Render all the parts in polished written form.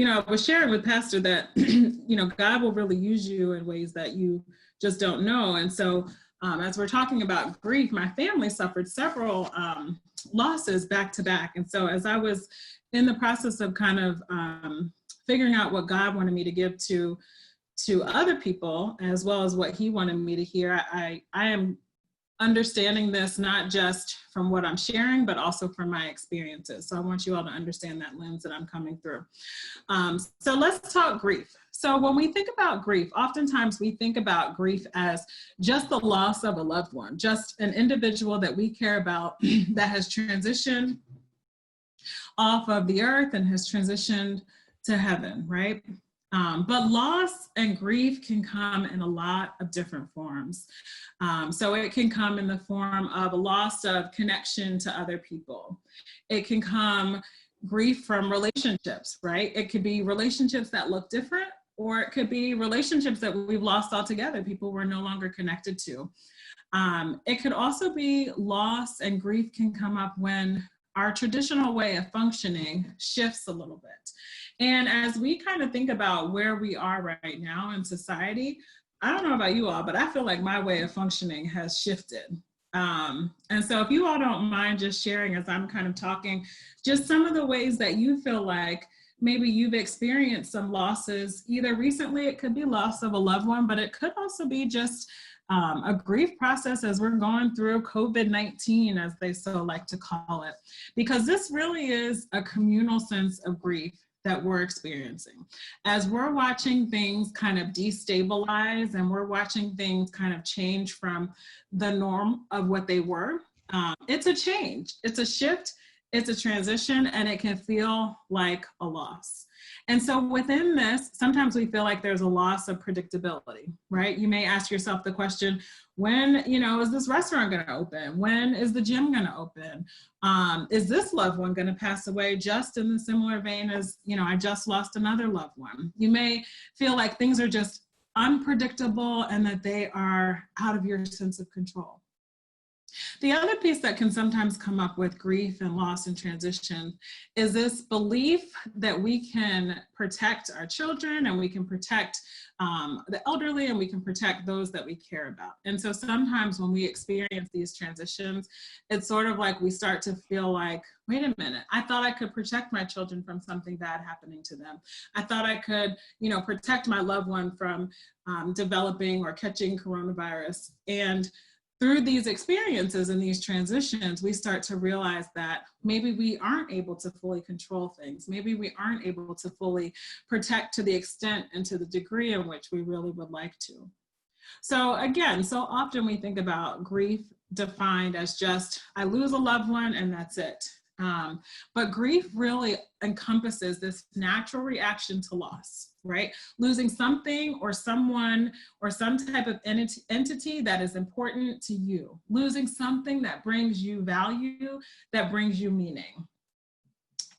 I was sharing with Pastor that, God will really use you in ways that you just don't know. And so as we're talking about grief, my family suffered several losses back to back. And so as I was in the process of kind of figuring out what God wanted me to give to other people, as well as what he wanted me to hear, I am understanding this not just from what I'm sharing, but also from my experiences. So I want you all to understand that lens that I'm coming through. So let's talk grief. So when we think about grief, oftentimes we think about grief as just the loss of a loved one, just an individual that we care about that has transitioned off of the earth and has transitioned to heaven, right? But loss and grief can come in a lot of different forms. So it can come in the form of a loss of connection to other people. It can come grief from relationships, right? It could be relationships that look different, or it could be relationships that we've lost altogether, people we're no longer connected to. It could also be loss, and grief can come up when our traditional way of functioning shifts a little bit. And as we kind of think about where we are right now in society, I don't know about you all, but I feel like my way of functioning has shifted. And so if you all don't mind just sharing as I'm kind of talking, just some of the ways that you feel like maybe you've experienced some losses, either recently, it could be loss of a loved one, but it could also be just a grief process as we're going through COVID-19, as they so like to call it, because this really is a communal sense of grief that we're experiencing. As we're watching things kind of destabilize and we're watching things kind of change from the norm of what they were, it's a change, it's a shift, it's a transition, and it can feel like a loss. And so within this, sometimes we feel like there's a loss of predictability, right? You may ask yourself the question, when, is this restaurant going to open? When is the gym going to open? Is this loved one going to pass away, just in the similar vein as, I just lost another loved one? You may feel like things are just unpredictable and that they are out of your sense of control. The other piece that can sometimes come up with grief and loss and transition is this belief that we can protect our children and we can protect the elderly and we can protect those that we care about. And so sometimes when we experience these transitions, it's sort of like we start to feel like, wait a minute, I thought I could protect my children from something bad happening to them. I thought I could, protect my loved one from developing or catching coronavirus. And through these experiences and these transitions, we start to realize that maybe we aren't able to fully control things. Maybe we aren't able to fully protect to the extent and to the degree in which we really would like to. So again, so often we think about grief defined as just, I lose a loved one and that's it. But grief really encompasses this natural reaction to loss, right? Losing something or someone or some type of entity that is important to you. Losing something that brings you value, that brings you meaning.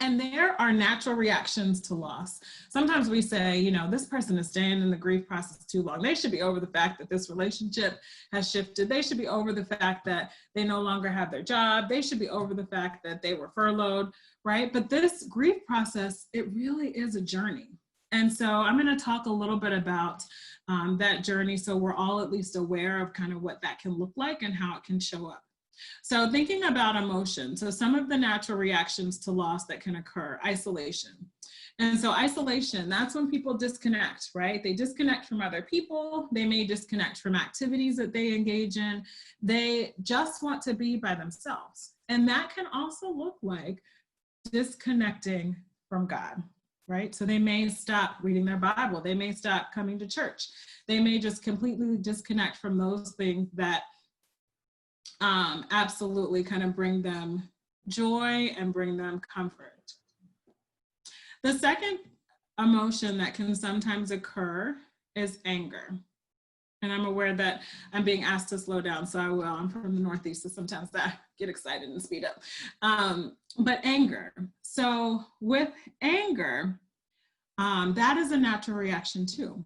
And there are natural reactions to loss. Sometimes we say, this person is staying in the grief process too long. They should be over the fact that this relationship has shifted. They should be over the fact that they no longer have their job. They should be over the fact that they were furloughed, right? But this grief process, it really is a journey. And so I'm going to talk a little bit about that journey so we're all at least aware of kind of what that can look like and how it can show up. So thinking about emotion, so some of the natural reactions to loss that can occur, isolation. And so isolation, that's when people disconnect, right? They disconnect from other people. They may disconnect from activities that they engage in. They just want to be by themselves. And that can also look like disconnecting from God, right? So they may stop reading their Bible. They may stop coming to church. They may just completely disconnect from those things that absolutely kind of bring them joy and bring them comfort. The second emotion that can sometimes occur is anger. And I'm aware that I'm being asked to slow down, so I will. I'm from the Northeast, so sometimes I get excited and speed up. But anger. So with anger, that is a natural reaction too.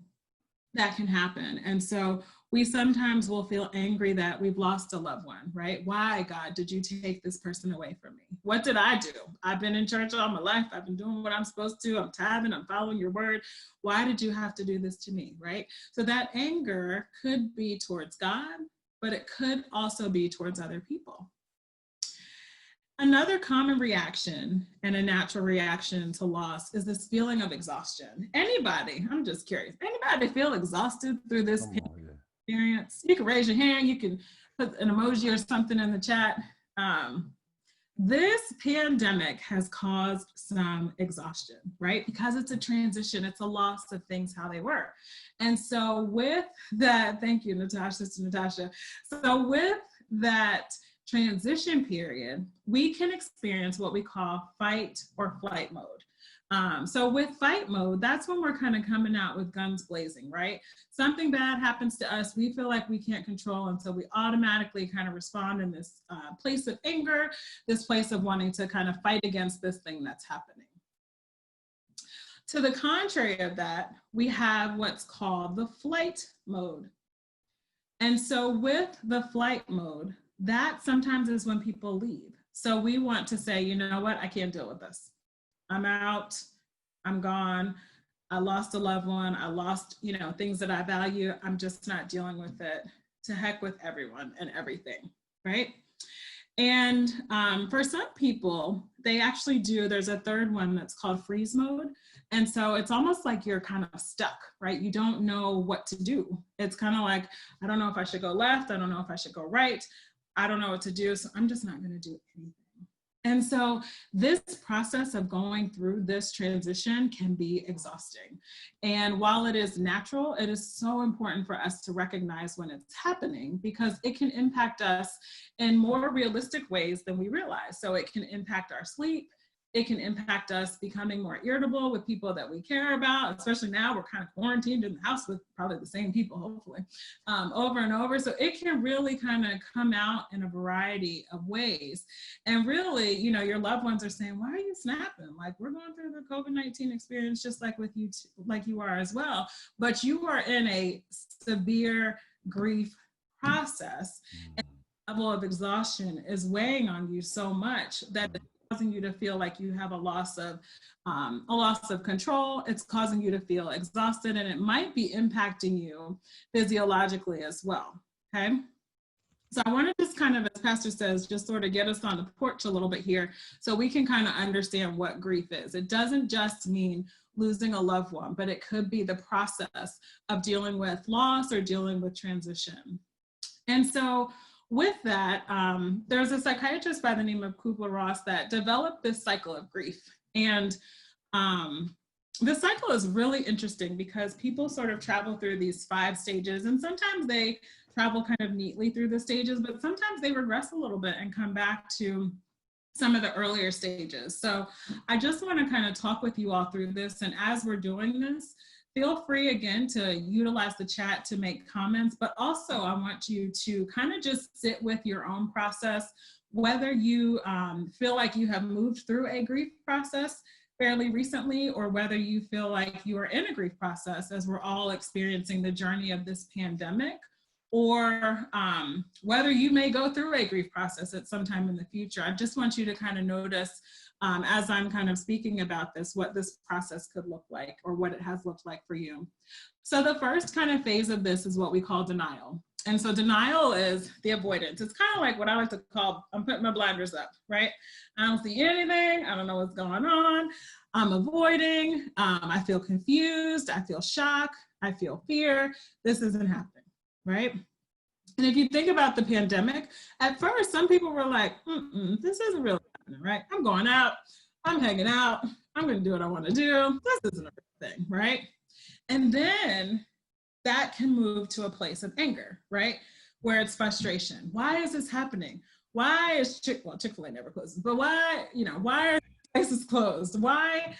That can happen. And so We sometimes will feel angry that we've lost a loved one, right? Why, God, did you take this person away from me? What did I do? I've been in church all my life. I've been doing what I'm supposed to. I'm tithing. I'm following your word. Why did you have to do this to me, right? So that anger could be towards God, but it could also be towards other people. Another common reaction and a natural reaction to loss is this feeling of exhaustion. Anybody, I'm just curious, anybody feel exhausted through this experience? You can raise your hand, you can put an emoji or something in the chat. This pandemic has caused some exhaustion, right? Because it's a transition, it's a loss of things how they were. And so with that, thank you, Natasha, Sister Natasha. So with that transition period, we can experience what we call fight or flight mode. So with fight mode, that's when we're kind of coming out with guns blazing, right? Something bad happens to us, we feel like we can't control, and so we automatically kind of respond in this place of anger, this place of wanting to kind of fight against this thing that's happening. To the contrary of that, we have what's called the flight mode. And so with the flight mode, that sometimes is when people leave. So we want to say, you know what, I can't deal with this. I'm out, I'm gone, I lost a loved one, I lost, things that I value, I'm just not dealing with it. To heck with everyone and everything, right? And for some people, they actually there's a third one that's called freeze mode. And so it's almost like you're kind of stuck, right? You don't know what to do. It's kind of like, I don't know if I should go left, I don't know if I should go right, I don't know what to do, so I'm just not gonna do anything. And so this process of going through this transition can be exhausting. And while it is natural, it is so important for us to recognize when it's happening, because it can impact us in more realistic ways than we realize. So it can impact our sleep. It can impact us becoming more irritable with people that we care about, especially now we're kind of quarantined in the house with probably the same people, hopefully, over and over. So it can really kind of come out in a variety of ways. And really, your loved ones are saying, why are you snapping? Like, we're going through the COVID-19 experience just like with you, like you are as well. But you are in a severe grief process. And the level of exhaustion is weighing on you so much that it's causing you to feel like you have a loss of control. It's causing you to feel exhausted, and it might be impacting you physiologically as well. Okay. So I want to just kind of, as Pastor says, just sort of get us on the porch a little bit here so we can kind of understand what grief is. It doesn't just mean losing a loved one, but it could be the process of dealing with loss or dealing with transition. And so with that, there's a psychiatrist by the name of Kubler-Ross that developed this cycle of grief. And the cycle is really interesting because people sort of travel through these 5 stages, and sometimes they travel kind of neatly through the stages, but sometimes they regress a little bit and come back to some of the earlier stages. So I just want to kind of talk with you all through this. And as we're doing this, feel free again to utilize the chat to make comments, but also I want you to kind of just sit with your own process, whether you feel like you have moved through a grief process fairly recently, or whether you feel like you are in a grief process as we're all experiencing the journey of this pandemic, or whether you may go through a grief process at some time in the future. I just want you to kind of notice as I'm kind of speaking about this, what this process could look like or what it has looked like for you. So the first kind of phase of this is what we call denial. And so denial is the avoidance. It's kind of like what I like to call, I'm putting my blinders up, right? I don't see anything. I don't know what's going on. I'm avoiding. I feel confused. I feel shock. I feel fear. This isn't happening, right? And if you think about the pandemic, at first, some people were like, this isn't really happening, right? I'm going out. I'm hanging out. I'm going to do what I want to do. This isn't a real thing, right? And then that can move to a place of anger, right? Where it's frustration. Why is this happening? Why is Chick-fil-A never closes, but why are places closed? Why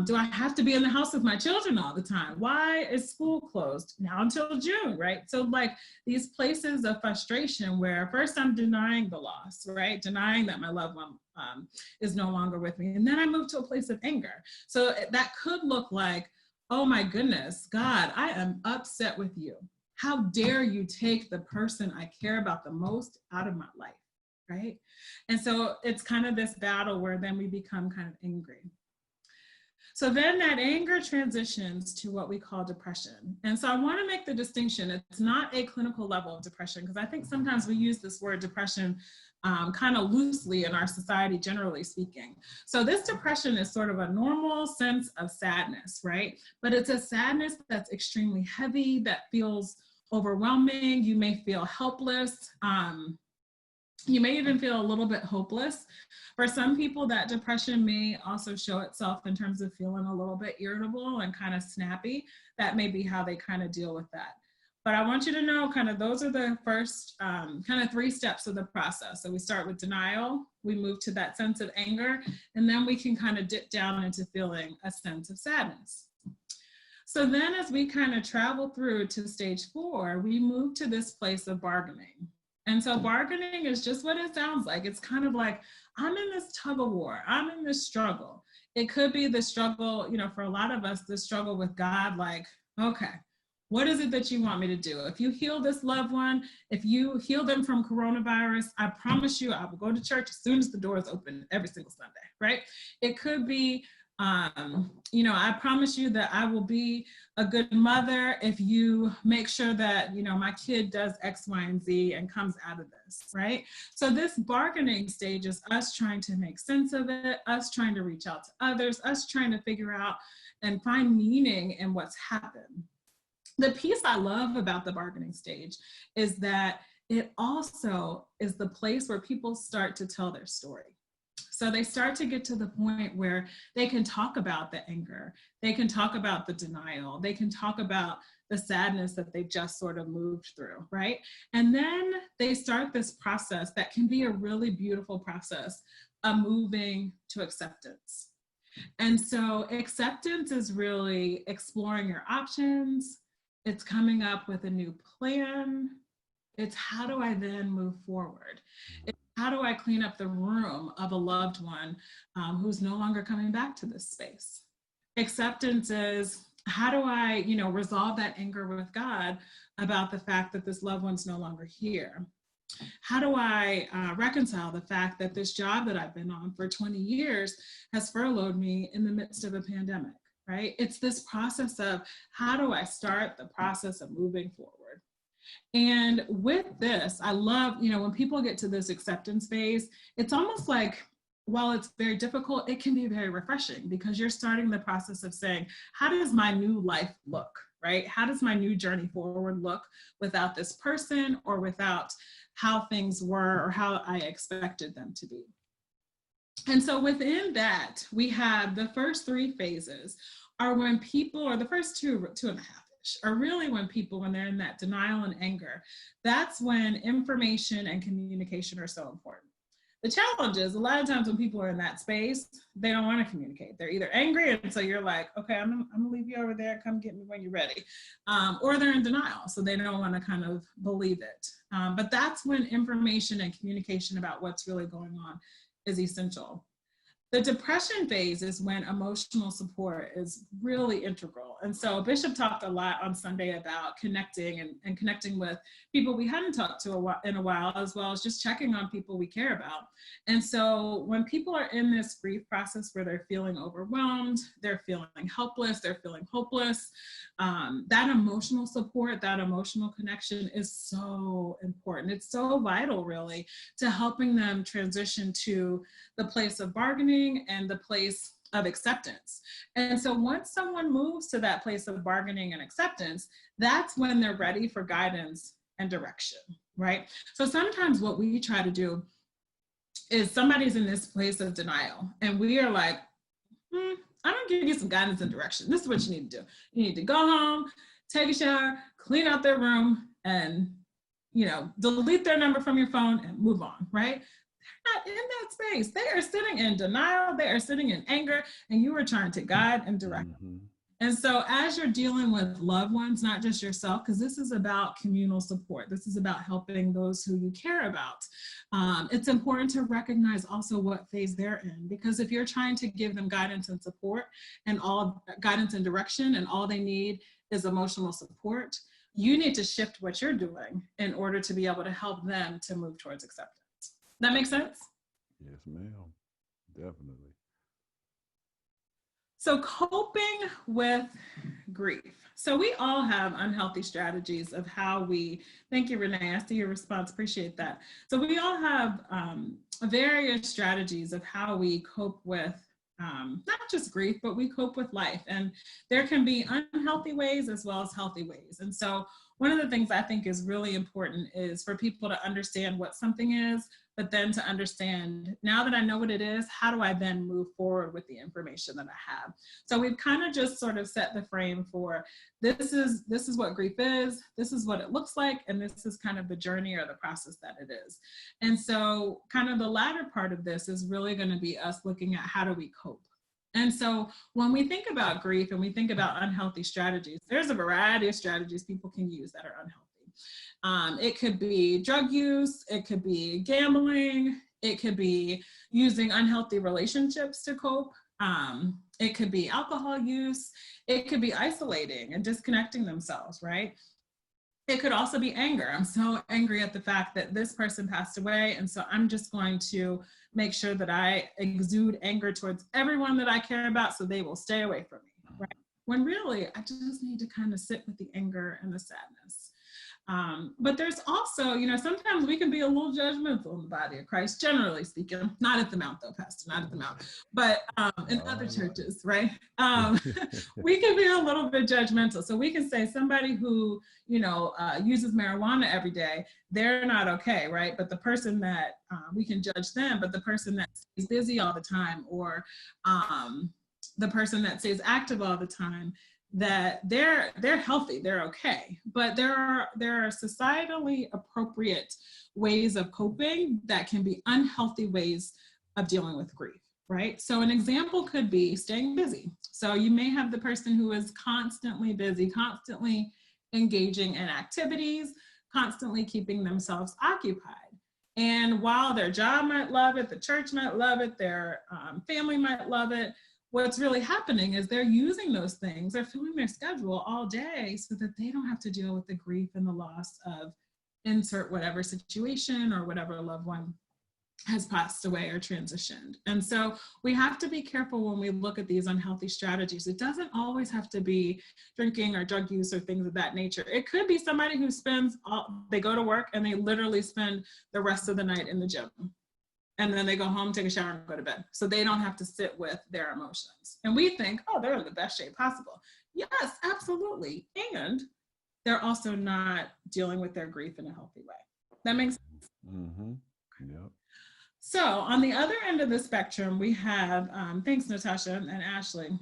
do I have to be in the house with my children all the time? Why is school closed now until June, right? So like these places of frustration where first I'm denying the loss, right? Denying that my loved one is no longer with me. And then I move to a place of anger. So that could look like, oh my goodness, God, I am upset with you. how dare you take the person I care about the most out of my life, right? And so it's kind of this battle where then we become kind of angry. So then that anger transitions to what we call depression. And so I want to make the distinction. It's not a clinical level of depression, because I think sometimes we use this word depression kind of loosely in our society, generally speaking. So this depression is sort of a normal sense of sadness, right? But it's a sadness that's extremely heavy, that feels overwhelming. You may feel helpless. You may even feel a little bit hopeless. For some people, that depression may also show itself in terms of feeling a little bit irritable and kind of snappy. That may be how they kind of deal with that. But I want you to know kind of those are the first kind of 3 steps of the process. So we start with denial, we move to that sense of anger, and then we can kind of dip down into feeling a sense of sadness. So then as we kind of travel through to stage 4, we move to this place of bargaining. And so bargaining is just what it sounds like. It's kind of like, I'm in this tug of war. I'm in this struggle. It could be the struggle, you know, for a lot of us, the struggle with God, like, okay, what is it that you want me to do? If you heal this loved one, if you heal them from coronavirus, I promise you, I will go to church as soon as the doors open every single Sunday, right? It could be, you know, I promise you that I will be a good mother if you make sure that, you know, my kid does X, Y, and Z and comes out of this, right? So this bargaining stage is us trying to make sense of it, us trying to reach out to others, us trying to figure out and find meaning in what's happened. The piece I love about the bargaining stage is that it also is the place where people start to tell their story. So they start to get to the point where they can talk about the anger, they can talk about the denial, they can talk about the sadness that they've just sort of moved through, right? And then they start this process that can be a really beautiful process of moving to acceptance. And so acceptance is really exploring your options. It's coming up with a new plan. It's how do I then move forward? It's how do I clean up the room of a loved one who's no longer coming back to this space? Acceptance is how do I, you know, resolve that anger with God about the fact that this loved one's no longer here? How do I reconcile the fact that this job that I've been on for 20 years has furloughed me in the midst of a pandemic, right? It's this process of how do I start the process of moving forward? And with this, I love, you know, when people get to this acceptance phase, it's almost like, while it's very difficult, it can be very refreshing because you're starting the process of saying, how does my new life look, right? How does my new journey forward look without this person or without how things were or how I expected them to be? And so within that, we have the first 3 phases are when people, or the first 2.5, are really when people, when they're in that denial and anger, that's when information and communication are so important. The challenge is a lot of times when people are in that space, they don't want to communicate. They're either angry, and so you're like, okay, I'm gonna leave you over there, come get me when you're ready. Or they're in denial, so they don't want to kind of believe it. But that's when information and communication about what's really going on is essential. The depression phase is when emotional support is really integral. And so Bishop talked a lot on Sunday about connecting and connecting with people we hadn't talked to in a while, as well as just checking on people we care about. And so when people are in this grief process where they're feeling overwhelmed, they're feeling helpless, they're feeling hopeless, that emotional support, that emotional connection is so important. It's so vital, really, to helping them transition to the place of bargaining and the place of acceptance. And so once someone moves to that place of bargaining and acceptance, that's when they're ready for guidance and direction, right? So sometimes what we try to do is somebody's in this place of denial and we are like, I'm gonna give you some guidance and direction. This is what you need to do. You need to go home, take a shower, clean out their room, and, you know, delete their number from your phone and move on, right? They're not in that space. They are sitting in denial. They are sitting in anger, and you are trying to guide and direct them. And so as you're dealing with loved ones, not just yourself, because this is about communal support. This is about helping those who you care about. It's important to recognize also what phase they're in, because if you're trying to give them guidance and support and all guidance and direction, and all they need is emotional support, you need to shift what you're doing in order to be able to help them to move towards acceptance. That makes sense? Yes, ma'am. Definitely. So coping with grief. So we all have unhealthy strategies of how we, thank you, Renee, I see your response, appreciate that. So we all have various strategies of how we cope with not just grief, but we cope with life. And there can be unhealthy ways as well as healthy ways. And so one of the things I think is really important is for people to understand what something is, but then to understand, now that I know what it is, how do I then move forward with the information that I have? So we've kind of just sort of set the frame for this is what grief is, this is what it looks like, and this is kind of the journey or the process that it is. And so kind of the latter part of this is really going to be us looking at how do we cope. And so when we think about grief and we think about unhealthy strategies, there's a variety of strategies people can use that are unhealthy. It could be drug use, it could be gambling, it could be using unhealthy relationships to cope. It could be alcohol use, it could be isolating and disconnecting themselves, right? It could also be anger. I'm so angry at the fact that this person passed away, and so I'm just going to make sure that I exude anger towards everyone that I care about so they will stay away from me, right? When really, I just need to kind of sit with the anger and the sadness. But there's also, sometimes we can be a little judgmental in the body of Christ, generally speaking, not at the Mount though, Pastor, not at the Mount, but in other churches, right? We can be a little bit judgmental. So we can say somebody who, uses marijuana every day, they're not okay, right? But the person that, we can judge them, but the person that stays busy all the time, or the person that stays active all the time, that they're healthy, they're okay. But there are societally appropriate ways of coping that can be unhealthy ways of dealing with grief, right? So an example could be staying busy. So you may have the person who is constantly busy, constantly engaging in activities, constantly keeping themselves occupied. And while their job might love it, the church might love it, their family might love it, what's really happening is they're using those things, they're filling their schedule all day so that they don't have to deal with the grief and the loss of insert whatever situation or whatever loved one has passed away or transitioned. And so we have to be careful when we look at these unhealthy strategies. It doesn't always have to be drinking or drug use or things of that nature. It could be somebody who they go to work and they literally spend the rest of the night in the gym. And then they go home, take a shower, and go to bed. So they don't have to sit with their emotions. And we think, oh, they're in the best shape possible. Yes, absolutely. And they're also not dealing with their grief in a healthy way. That makes sense? Mm-hmm. Yep. So on the other end of the spectrum, we have, thanks, Natasha and Ashley,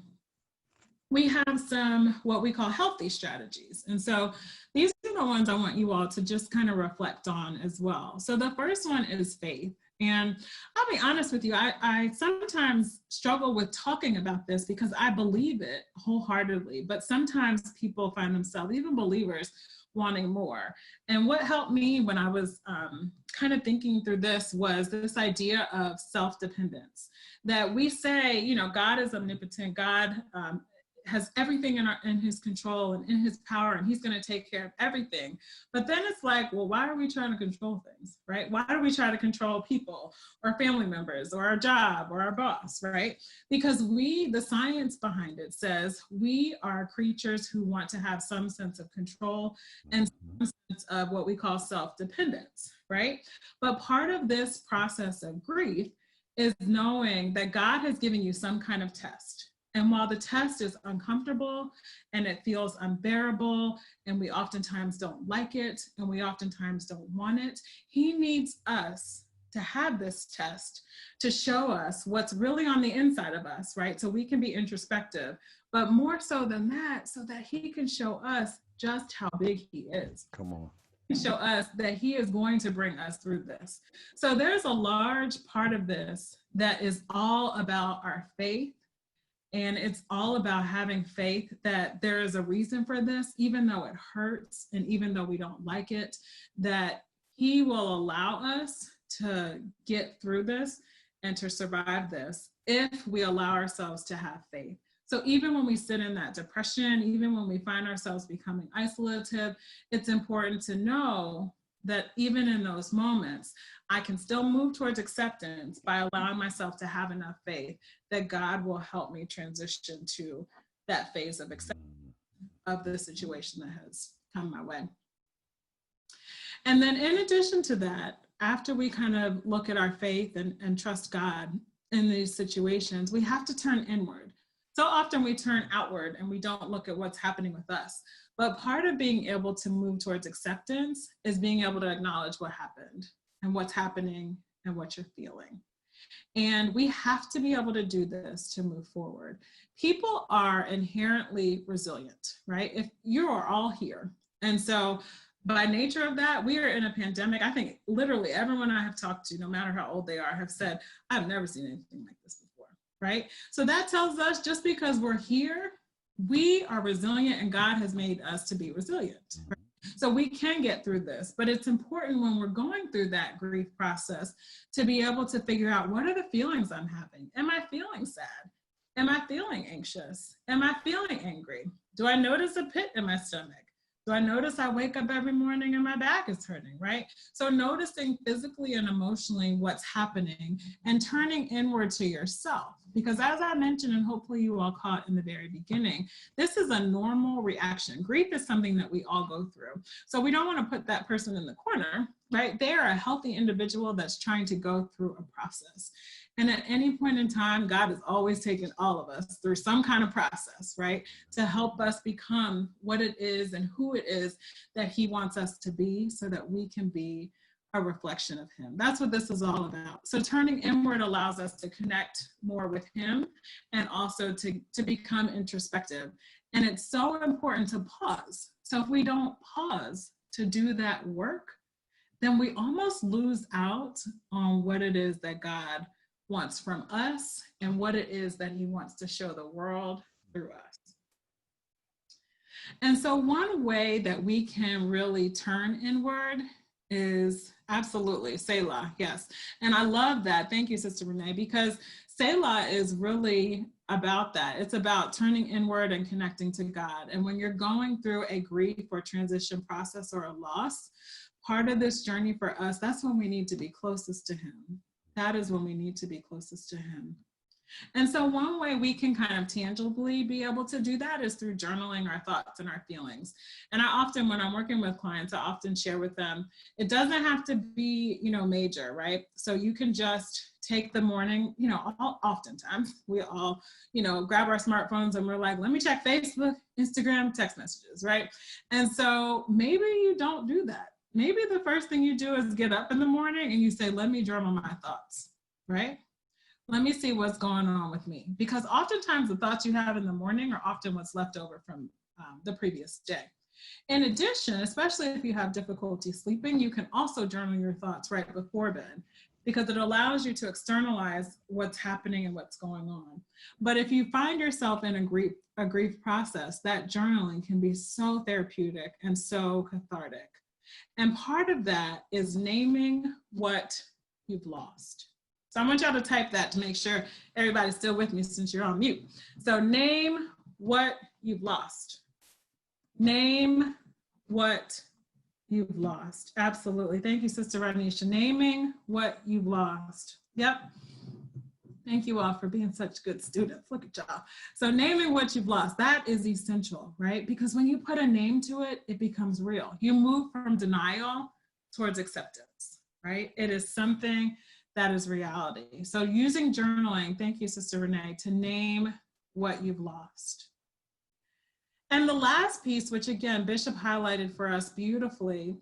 we have some what we call healthy strategies. And so these are the ones I want you all to just kind of reflect on as well. So the first one is faith. And I'll be honest with you, I sometimes struggle with talking about this because I believe it wholeheartedly, but sometimes people find themselves, even believers, wanting more. And what helped me when I was kind of thinking through this was this idea of self-dependence, that we say, God is omnipotent, God has everything in his control and in his power, and he's going to take care of everything. But then it's like, well, why are we trying to control things, right? Why do we try to control people or family members or our job or our boss, right? Because the science behind it says we are creatures who want to have some sense of control and some sense of what we call self-dependence, right? But part of this process of grief is knowing that God has given you some kind of test. And while the test is uncomfortable and it feels unbearable, and we oftentimes don't like it, and we oftentimes don't want it, he needs us to have this test to show us what's really on the inside of us, right? So we can be introspective, but more so than that, so that he can show us just how big he is. Come on. Show us that he is going to bring us through this. So there's a large part of this that is all about our faith. And it's all about having faith that there is a reason for this, even though it hurts and even though we don't like it, that he will allow us to get through this and to survive this if we allow ourselves to have faith. So even when we sit in that depression, even when we find ourselves becoming isolative, it's important to know that even in those moments, I can still move towards acceptance by allowing myself to have enough faith that God will help me transition to that phase of acceptance of the situation that has come my way. And then in addition to that, after we kind of look at our faith and trust God in these situations, we have to turn inward. So often we turn outward and we don't look at what's happening with us. But part of being able to move towards acceptance is being able to acknowledge what happened and what's happening and what you're feeling. And we have to be able to do this to move forward. People are inherently resilient, right? If you are all here. And so by nature of that, we are in a pandemic. I think literally everyone I have talked to, no matter how old they are, have said, I've never seen anything like this before, right? So that tells us just because we're here, we are resilient and God has made us to be resilient. Right? So we can get through this, but it's important when we're going through that grief process to be able to figure out, what are the feelings I'm having? Am I feeling sad? Am I feeling anxious? Am I feeling angry? Do I notice a pit in my stomach? Do I notice I wake up every morning and my back is hurting, right? So noticing physically and emotionally what's happening and turning inward to yourself. Because as I mentioned, and hopefully you all caught in the very beginning, this is a normal reaction. Grief is something that we all go through. So we don't want to put that person in the corner, right? They are a healthy individual that's trying to go through a process. And at any point in time, God is always taking all of us through some kind of process, right? To help us become what it is and who it is that he wants us to be so that we can be a reflection of him. That's what this is all about. So turning inward allows us to connect more with him and also to become introspective. And it's so important to pause. So if we don't pause to do that work, then we almost lose out on what it is that God wants from us and what it is that he wants to show the world through us. And so one way that we can really turn inward is absolutely Selah, yes. And I love that. Thank you, Sister Renee, because Selah is really about that. It's about turning inward and connecting to God. And when you're going through a grief or transition process or a loss, part of this journey for us, that's when we need to be closest to him. That is when we need to be closest to him. And so one way we can kind of tangibly be able to do that is through journaling our thoughts and our feelings. And I often, when I'm working with clients, I often share with them, it doesn't have to be, major, right? So you can just take the morning, oftentimes we all, grab our smartphones and we're like, let me check Facebook, Instagram, text messages, right? And so maybe you don't do that. Maybe the first thing you do is get up in the morning and you say, let me journal my thoughts, right? Let me see what's going on with me. Because oftentimes the thoughts you have in the morning are often what's left over from the previous day. In addition, especially if you have difficulty sleeping, you can also journal your thoughts right before bed because it allows you to externalize what's happening and what's going on. But if you find yourself in a grief process, that journaling can be so therapeutic and so cathartic. And part of that is naming what you've lost. So I want y'all to type that to make sure everybody's still with me since you're on mute. So name what you've lost. Name what you've lost. Absolutely. Thank you, Sister Ranisha. Naming what you've lost. Yep. Thank you all for being such good students. Look at y'all. So naming what you've lost, that is essential, right? Because when you put a name to it, it becomes real. You move from denial towards acceptance, right? It is something that is reality. So using journaling, thank you, Sister Renee, to name what you've lost. And the last piece, which again, Bishop highlighted for us beautifully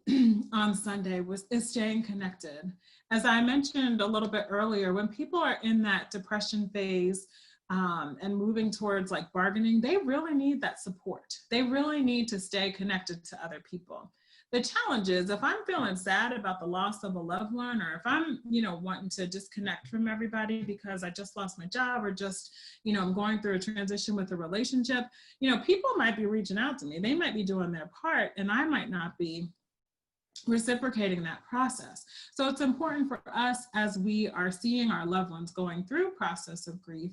on Sunday, is staying connected. As I mentioned a little bit earlier, when people are in that depression phase and moving towards like bargaining, they really need that support. They really need to stay connected to other people. The challenge is if I'm feeling sad about the loss of a loved one, or if I'm, wanting to disconnect from everybody because I just lost my job or just, I'm going through a transition with a relationship, people might be reaching out to me. They might be doing their part and I might not be reciprocating that process. So it's important for us as we are seeing our loved ones going through process of grief,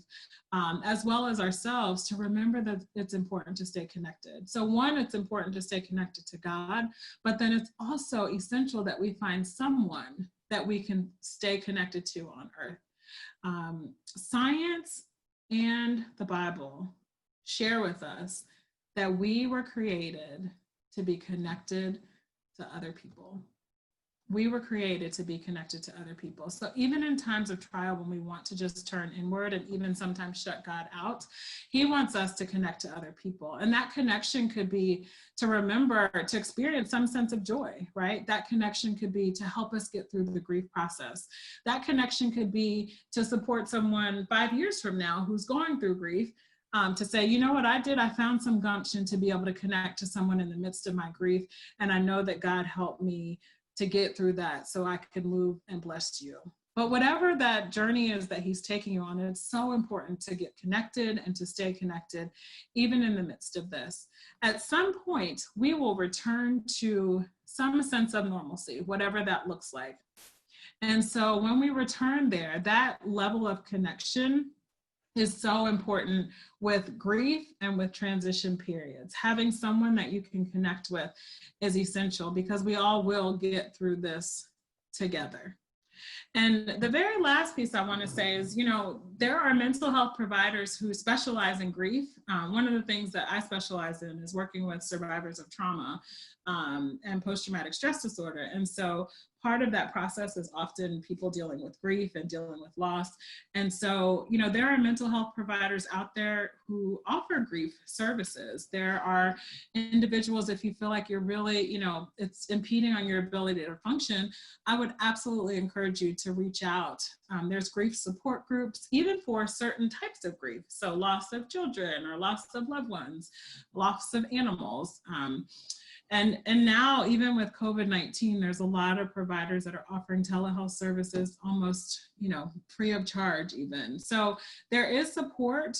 as well as ourselves, to remember that it's important to stay connected. So one, it's important to stay connected to God, but then it's also essential that we find someone that we can stay connected to on earth. Science and the Bible share with us that we were created to be connected to other people. We were created to be connected to other people. So even in times of trial, when we want to just turn inward and even sometimes shut God out, he wants us to connect to other people. And that connection could be to remember, to experience some sense of joy, right? That connection could be to help us get through the grief process. That connection could be to support someone 5 years from now who's going through grief, to say, you know what I did? I found some gumption to be able to connect to someone in the midst of my grief. And I know that God helped me to get through that so I could move and bless you. But whatever that journey is that he's taking you on, it's so important to get connected and to stay connected, even in the midst of this. At some point, we will return to some sense of normalcy, whatever that looks like. And so when we return there, that level of connection is so important with grief and with transition periods. Having someone that you can connect with is essential, because we all will get through this together. And the very last piece I want to say is, there are mental health providers who specialize in grief. One of the things that I specialize in is working with survivors of trauma and post-traumatic stress disorder. And so part of that process is often people dealing with grief and dealing with loss. And so, there are mental health providers out there who offer grief services. There are individuals, if you feel like you're really, it's impeding on your ability to function, I would absolutely encourage you to reach out. There's grief support groups, even for certain types of grief. So loss of children or loss of loved ones, loss of animals. And now, even with COVID-19, there's a lot of providers that are offering telehealth services almost, free of charge even. So there is support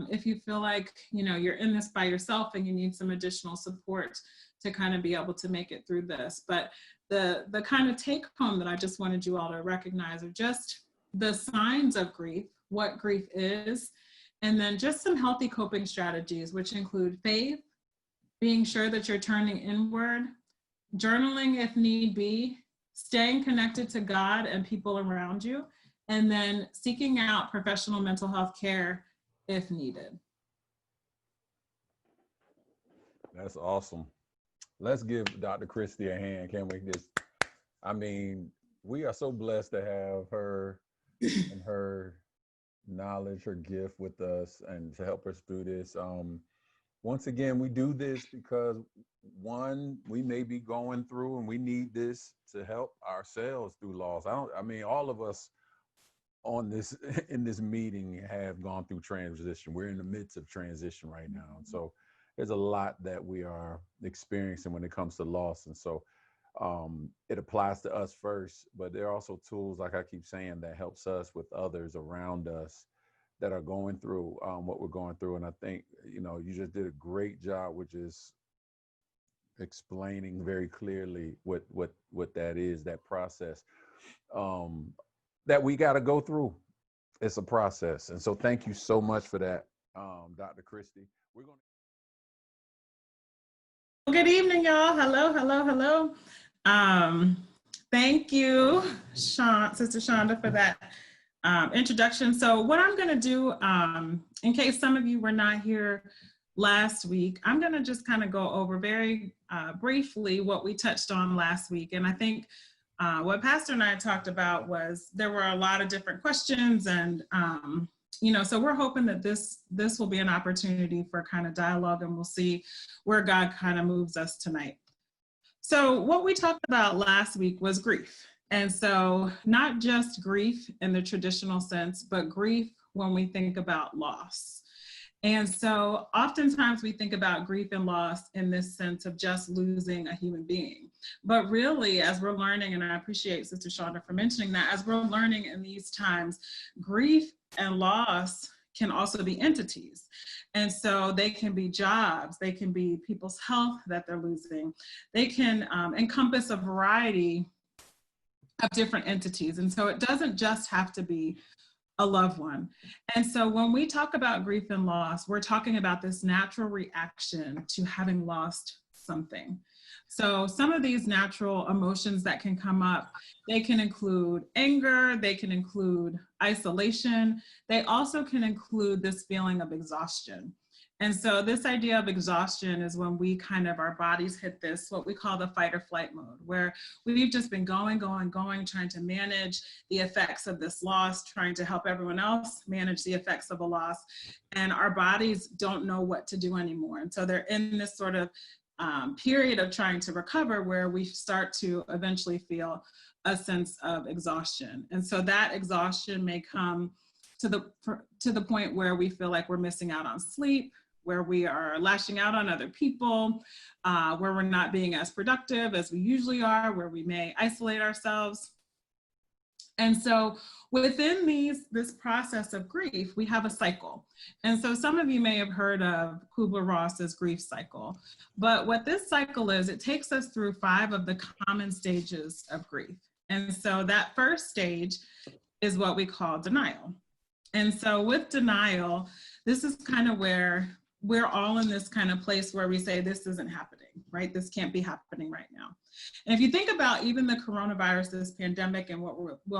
if you feel like, you're in this by yourself and you need some additional support to kind of be able to make it through this. But the kind of take home that I just wanted you all to recognize are just the signs of grief, what grief is, and then just some healthy coping strategies, which include faith, being sure that you're turning inward, journaling if need be, staying connected to God and people around you, and then seeking out professional mental health care if needed. That's awesome. Let's give Dr. Kristie a hand. Can we just, we are so blessed to have her and her knowledge, her gift with us, and to help us through this. Once again, we do this because, one, we may be going through and we need this to help ourselves through loss. All of us in this meeting have gone through transition. We're in the midst of transition right now. And so there's a lot that we are experiencing when it comes to loss. And so it applies to us first, but there are also tools, like I keep saying, that helps us with others around us that are going through what we're going through. And I think, you just did a great job with just explaining very clearly what that is, that process that we got to go through. It's a process. And so thank you so much for that, Dr. Kristie. We're going to... Good evening, y'all. Hello. Thank you, Sister Shonda, for that introduction. So what I'm going to do, in case some of you were not here last week, I'm going to just kind of go over very briefly what we touched on last week. And I think what Pastor and I talked about was there were a lot of different questions, and so we're hoping that this will be an opportunity for kind of dialogue, and we'll see where God kind of moves us tonight. So what we talked about last week was grief. And so not just grief in the traditional sense, but grief when we think about loss. And so oftentimes we think about grief and loss in this sense of just losing a human being. But really, as we're learning, and I appreciate Sister Shonda for mentioning that, as we're learning in these times, grief and loss can also be entities. And so they can be jobs, they can be people's health that they're losing. They can encompass a variety of different entities. And so it doesn't just have to be a loved one. And so when we talk about grief and loss, we're talking about this natural reaction to having lost something. So some of these natural emotions that can come up, they can include anger, they can include isolation, they also can include this feeling of exhaustion. And so this idea of exhaustion is when we our bodies hit this, what we call the fight or flight mode, where we've just been going, trying to manage the effects of this loss, trying to help everyone else manage the effects of a loss. And our bodies don't know what to do anymore. And so they're in this sort of period of trying to recover, where we start to eventually feel a sense of exhaustion. And so that exhaustion may come to the point where we feel like we're missing out on sleep, where we are lashing out on other people, where we're not being as productive as we usually are, where we may isolate ourselves. And so within this process of grief, we have a cycle. And so some of you may have heard of Kubler-Ross's grief cycle. But what this cycle is, it takes us through 5 of the common stages of grief. And so that first stage is what we call denial. And so with denial, this is kind of where we're all in this kind of place where we say, this isn't happening, right? This can't be happening right now. And if you think about even the coronavirus, this pandemic, and what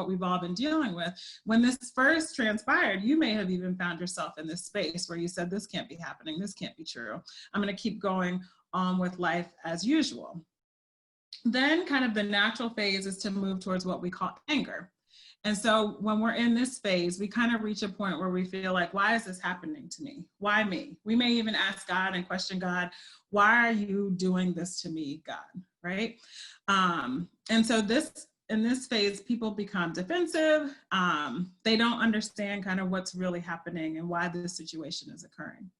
we've all been dealing with, when this first transpired, you may have even found yourself in this space where you said, this can't be happening, this can't be true. I'm going to keep going on with life as usual. Then kind of the natural phase is to move towards what we call anger. And so when we're in this phase, we kind of reach a point where we feel like, why is this happening to me? Why me? We may even ask God and question God, why are you doing this to me, God, right? And so in this phase, people become defensive. They don't understand kind of what's really happening and why this situation is occurring.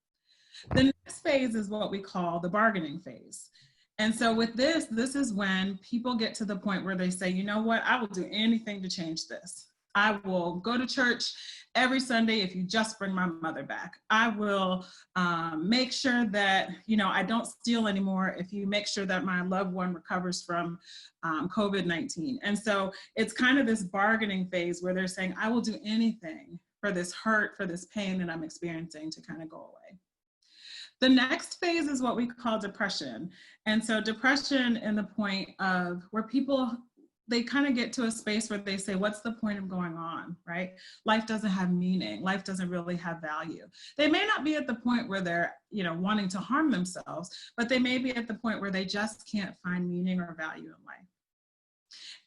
The next phase is what we call the bargaining phase. And so with this is when people get to the point where they say, you know what, I will do anything to change this. I will go to church every Sunday if you just bring my mother back. I will make sure that, I don't steal anymore if you make sure that my loved one recovers from COVID-19. And so it's kind of this bargaining phase where they're saying, I will do anything for this hurt, for this pain that I'm experiencing to kind of go away. The next phase is what we call depression. And so depression in the point of where people, they kind of get to a space where they say, what's the point of going on, right? Life doesn't have meaning. Life doesn't really have value. They may not be at the point where they're, wanting to harm themselves, but they may be at the point where they just can't find meaning or value in life.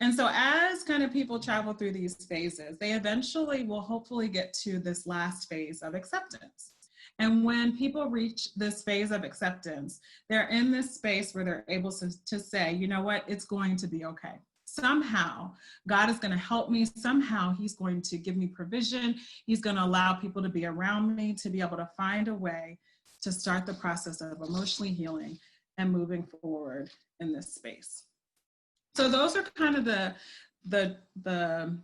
And so as kind of people travel through these phases, they eventually will hopefully get to this last phase of acceptance. And when people reach this phase of acceptance, they're in this space where they're able to say, you know what, it's going to be okay. Somehow, God is going to help me. Somehow, he's going to give me provision. He's going to allow people to be around me to be able to find a way to start the process of emotionally healing and moving forward in this space. So those are kind of the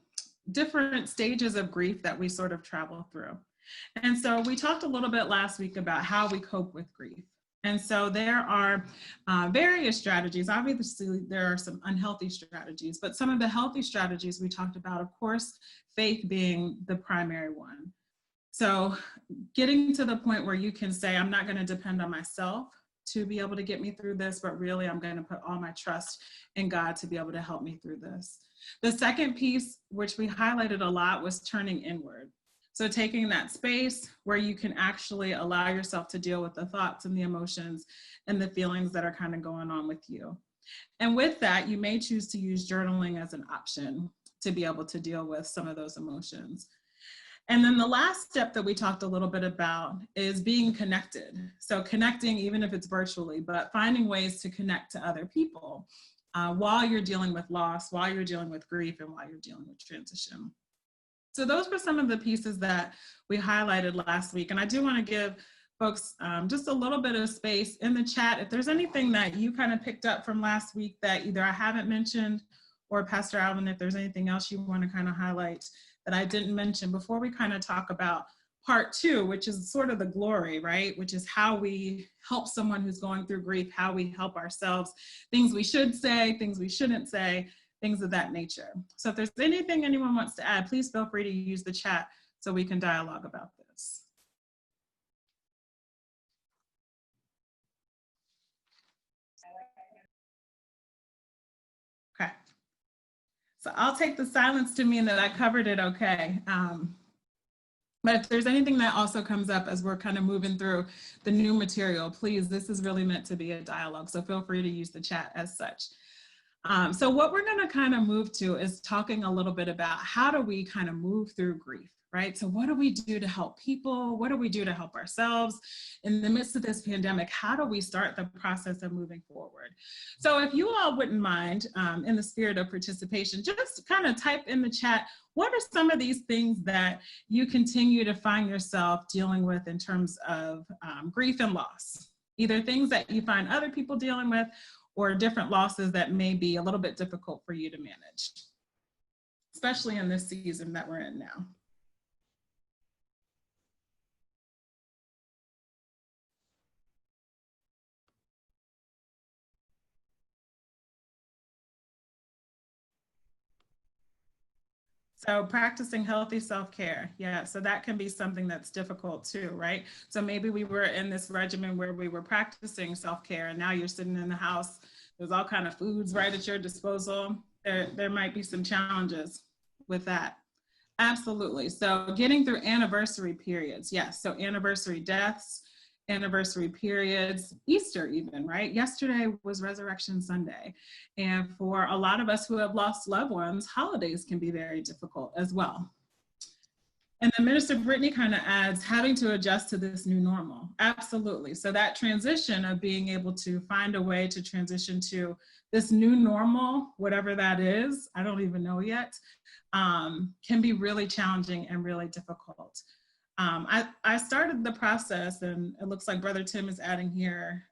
different stages of grief that we sort of travel through. And so we talked a little bit last week about how we cope with grief. And so there are various strategies. Obviously, there are some unhealthy strategies, but some of the healthy strategies we talked about, of course, faith being the primary one. So getting to the point where you can say, I'm not going to depend on myself to be able to get me through this, but really I'm going to put all my trust in God to be able to help me through this. The second piece, which we highlighted a lot, was turning inward. So taking that space where you can actually allow yourself to deal with the thoughts and the emotions and the feelings that are kind of going on with you. And with that, you may choose to use journaling as an option to be able to deal with some of those emotions. And then the last step that we talked a little bit about is being connected. So connecting, even if it's virtually, but finding ways to connect to other people while you're dealing with loss, while you're dealing with grief, and while you're dealing with transition. So those were some of the pieces that we highlighted last week. And I do want to give folks just a little bit of space in the chat. If there's anything that you kind of picked up from last week that either I haven't mentioned, or Pastor Alvin, if there's anything else you want to kind of highlight that I didn't mention before we kind of talk about part two, which is sort of the glory, right? Which is how we help someone who's going through grief, how we help ourselves, things we should say, things we shouldn't say, things of that nature. So if there's anything anyone wants to add, please feel free to use the chat so we can dialogue about this. Okay. So I'll take the silence to mean that I covered it okay. But if there's anything that also comes up as we're kind of moving through the new material, please, this is really meant to be a dialogue. So feel free to use the chat as such. So what we're going to kind of move to is talking a little bit about how do we kind of move through grief, right? So what do we do to help people? What do we do to help ourselves in the midst of this pandemic? How do we start the process of moving forward? So if you all wouldn't mind, in the spirit of participation, just kind of type in the chat, what are some of these things that you continue to find yourself dealing with in terms of grief and loss? Either things that you find other people dealing with or different losses that may be a little bit difficult for you to manage, especially in this season that we're in now. So practicing healthy self-care. Yeah, so that can be something that's difficult too, right? So maybe we were in this regimen where we were practicing self-care and now you're sitting in the house, there's all kind of foods right at your disposal. There might be some challenges with that. Absolutely. So getting through anniversary periods. Yes. So anniversary deaths, anniversary periods, Easter even, right? Yesterday was Resurrection Sunday. And for a lot of us who have lost loved ones, holidays can be very difficult as well. And then Minister Brittany kind of adds having to adjust to this new normal. Absolutely. So that transition of being able to find a way to transition to this new normal, whatever that is, I don't even know yet, can be really challenging and really difficult. I started the process, and it looks like Brother Tim is adding here,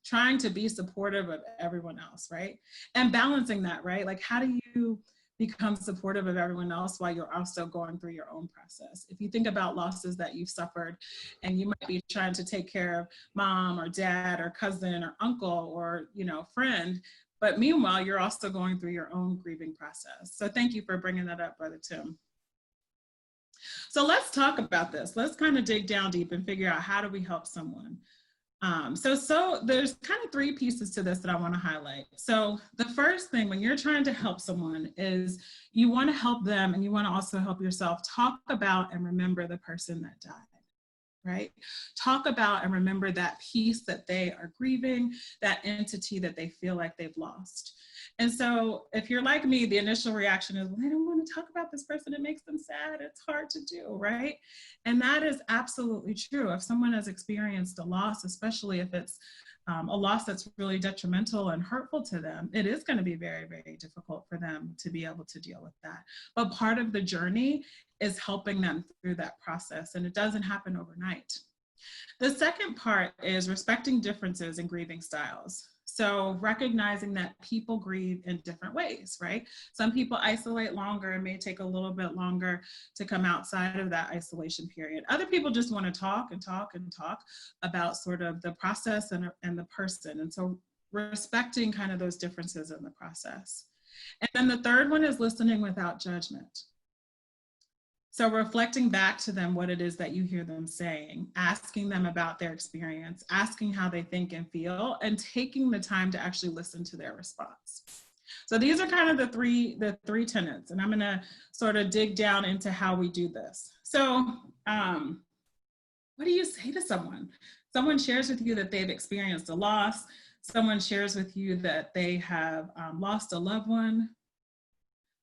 trying to be supportive of everyone else, right? And balancing that, right? Like, how do you become supportive of everyone else while you're also going through your own process? If you think about losses that you've suffered, and you might be trying to take care of mom or dad or cousin or uncle or, you know, friend, but meanwhile, you're also going through your own grieving process. So thank you for bringing that up, Brother Tim. So let's talk about this. Let's kind of dig down deep and figure out how do we help someone. So there's kind of three pieces to this that I want to highlight. So the first thing when you're trying to help someone is you want to help them and you want to also help yourself. Talk about and remember the person that died. Right? Talk about and remember that piece that they are grieving, that entity that they feel like they've lost. And so if you're like me, the initial reaction is, well, I don't want to talk about this person. It makes them sad. It's hard to do, right? And that is absolutely true. If someone has experienced a loss, especially if it's a loss that's really detrimental and hurtful to them, it is going to be very, very difficult for them to be able to deal with that. But part of the journey is helping them through that process, and it doesn't happen overnight. The second part is respecting differences in grieving styles. So recognizing that people grieve in different ways, right? Some people isolate longer and may take a little bit longer to come outside of that isolation period. Other people just want to talk and talk and talk about sort of the process and the person. And so respecting kind of those differences in the process. And then the third one is listening without judgment. So reflecting back to them what it is that you hear them saying, asking them about their experience, asking how they think and feel, and taking the time to actually listen to their response. So these are kind of the three tenets, and I'm gonna sort of dig down into how we do this. So what do you say to someone? Someone shares with you that they've experienced a loss. Someone shares with you that they have lost a loved one.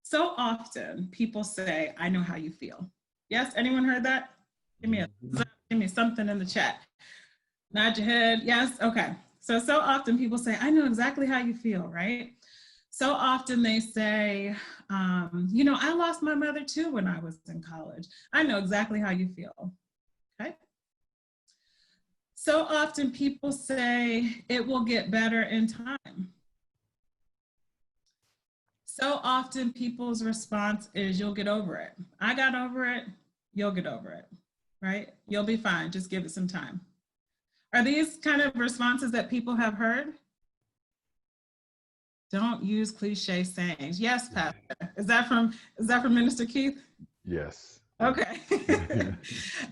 So often people say, I know how you feel. Yes, anyone heard that? Give me something in the chat. Nod your head, yes, okay. So often people say, I know exactly how you feel, right? So often they say, you know, I lost my mother too when I was in college. I know exactly how you feel, okay? So often people say, it will get better in time. So often people's response is, you'll get over it. I got over it, you'll get over it. right? You'll be fine. Just give it some time. Are these kind of responses that people have heard? Don't use cliche sayings. Yes, Pastor. Is that from Minister Keith? Yes. Okay.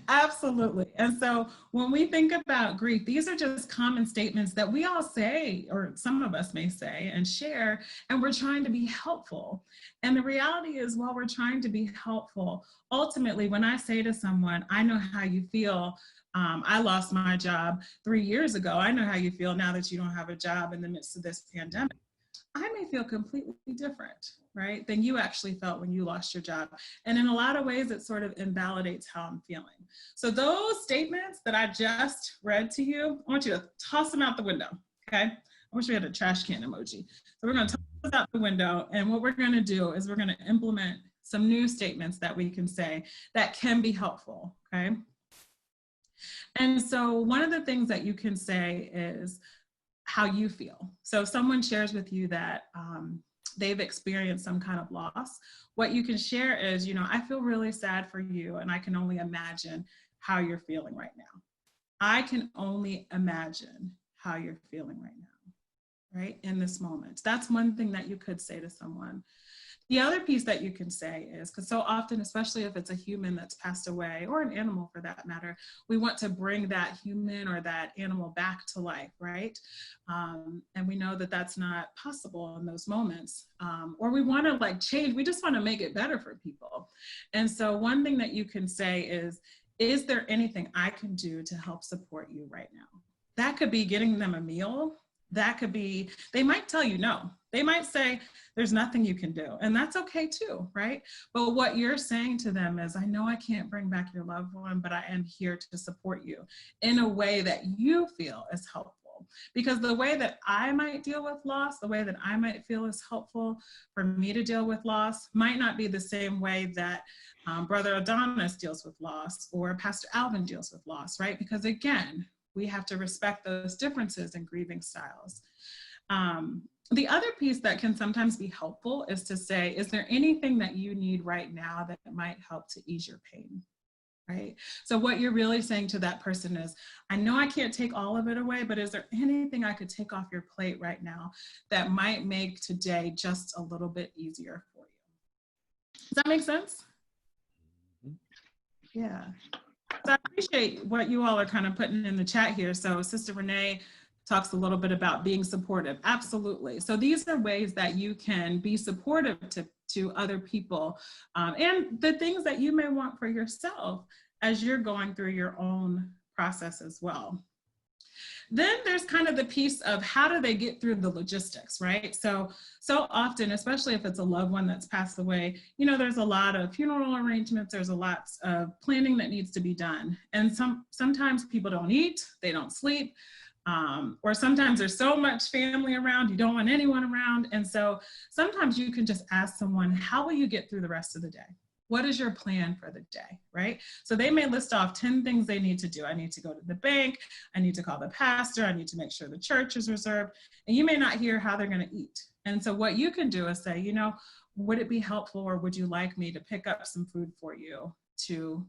Absolutely. And so when we think about grief, these are just common statements that we all say, or some of us may say and share, and we're trying to be helpful. And the reality is, while we're trying to be helpful, ultimately, when I say to someone, I know how you feel, I lost my job 3 years ago. I know how you feel now that you don't have a job in the midst of this pandemic. I may feel completely different, right, than you actually felt when you lost your job. And in a lot of ways, it sort of invalidates how I'm feeling. So those statements that I just read to you, I want you to toss them out the window, okay? I wish we had a trash can emoji. So we're going to toss those out the window. And what we're going to do is we're going to implement some new statements that we can say that can be helpful, okay? And so one of the things that you can say is how you feel. So if someone shares with you that they've experienced some kind of loss, what you can share is, I feel really sad for you, and I can only imagine how you're feeling right now. I can only imagine how you're feeling right now, right? In this moment. That's one thing that you could say to someone. The other piece that you can say is, because so often, especially if it's a human that's passed away, or an animal for that matter, we want to bring that human or that animal back to life, right? And we know that that's not possible in those moments. Or we want to change, we just want to make it better for people. And so one thing that you can say is there anything I can do to help support you right now? That could be getting them a meal. That could be, they might tell you no. They might say, there's nothing you can do. And that's okay too, right? But what you're saying to them is, I know I can't bring back your loved one, but I am here to support you in a way that you feel is helpful. Because the way that I might deal with loss, the way that I might feel is helpful for me to deal with loss might not be the same way that Brother Adonis deals with loss, or Pastor Alvin deals with loss, right? Because again, we have to respect those differences in grieving styles. The other piece that can sometimes be helpful is to say, is there anything that you need right now that might help to ease your pain, right? So what you're really saying to that person is, I know I can't take all of it away, but is there anything I could take off your plate right now that might make today just a little bit easier for you? Does that make sense? Yeah. So I appreciate what you all are kind of putting in the chat here. So Sister Renee talks a little bit about being supportive. Absolutely. So these are ways that you can be supportive to other people, and the things that you may want for yourself as you're going through your own process as well. Then there's kind of the piece of how do they get through the logistics, right? So often, especially if it's a loved one that's passed away, there's a lot of funeral arrangements, there's a lot of planning that needs to be done. And sometimes people don't eat, they don't sleep, or sometimes there's so much family around, you don't want anyone around. And so sometimes you can just ask someone, how will you get through the rest of the day? What is your plan for the day, right? So they may list off 10 things they need to do. I need to go to the bank. I need to call the pastor. I need to make sure the church is reserved. And you may not hear how they're going to eat. And so what you can do is say, would it be helpful, or would you like me to pick up some food for you to